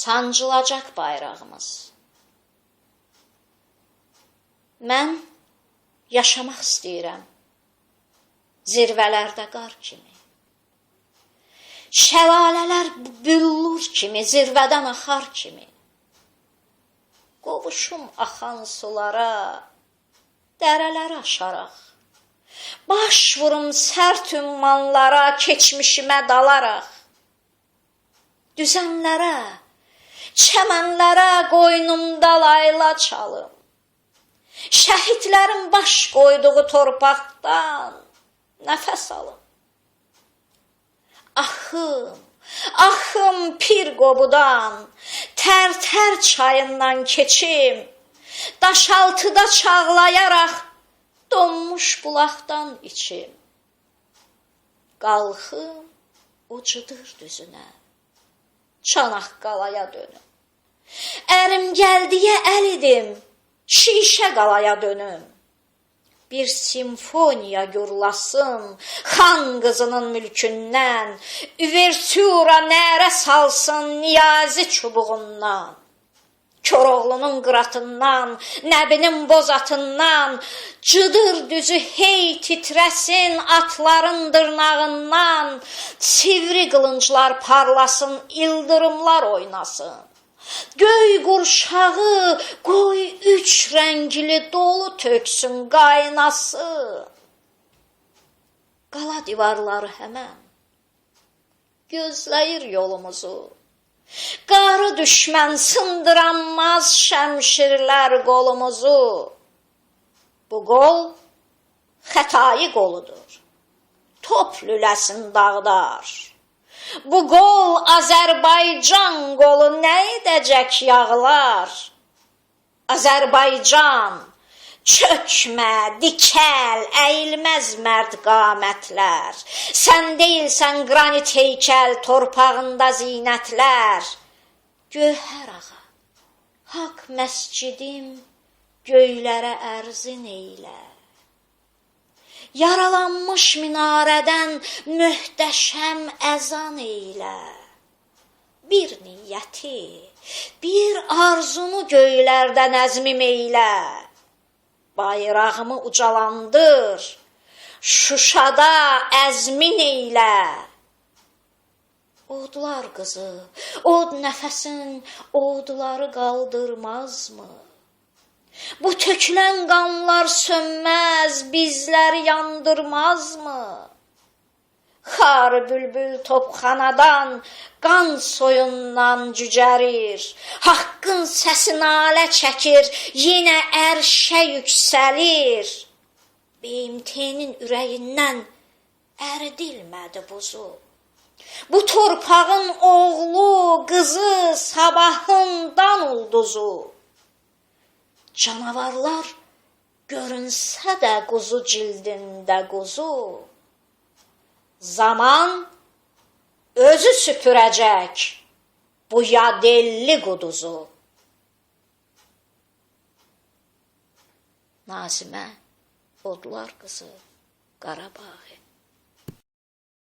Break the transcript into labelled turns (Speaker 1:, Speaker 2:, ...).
Speaker 1: sancılacaq bayrağımız. Mən yaşamaq istəyirəm zirvələrdə qar kimi. Şəlalələr büllur kimi, zirvədən axar kimi. Qovuşum axan sulara, dərələri aşaraq. Baş vurum sərt ümmanlara, keçmişimə dalaraq. Düzənlərə, çəmənlərə qoynumda layla çalım. Şəhidlərin baş qoyduğu torpaqdan nəfəs alım. Axım, axım pir qobudan, tər-tər çayından keçim, daşaltıda çağlayaraq donmuş bulaqdan içim. Qalxım ucudur düzünə, Çanaqqalaya dönüm. Ərim gəldiyə əl idim, şişə qalaya dönüm. Bir simfoniya gurlasın xan qızının mülkündən, üvertüra nərə salsın niyazi çubuğundan. Koroğlunun qıratından, nəbinin bozatından, cıdır düzü hey titrəsin atların dırnağından, sivri qılınclar parlasın, ildırımlar oynasın. Göy qurşağı qoy üç rəngli dolu töksün, qaynasın. Qala divarları həmən gözləyir yolumuzu. Qarı düşmən sındıranmaz şəmşirlər qolumuzu. Bu qol xətai qoludur, top lüləsin dağdar. Bu qol Azərbaycan qolu, nə edəcək yağlar? Azərbaycan, çökmə, dikəl, əyilməz mərd qamətlər. Sən deyilsən qranit heykəl, torpağında zinətlər. Gövhər ağa, haqq məscidim, göylərə ərzin eylə. Yaralanmış minarədən möhtəşəm əzan eylə. Bir niyyəti, bir arzunu göylərdə nəzmim eylə. Bayrağımı ucalandır, Şuşada əzmin eylə. Odlar qızı, od nəfəsin odları qaldırmazmı? Bu tökülən qanlar sönməz, bizləri yandırmazmı? Xar bülbül topxanadan, qan soyundan cücərir. Haqqın səsi nalə çəkir, yenə ərşə yüksəlir. BMT-nin ürəyindən əridilmədi buzu. Bu torpağın oğlu, qızı, sabahından ulduzu. Canavarlar görünsə də quzu cildində quzu. Zaman özü süpürəcək bu yadelli quduzu. Nazimə, Odlar qızı, Qarabağ.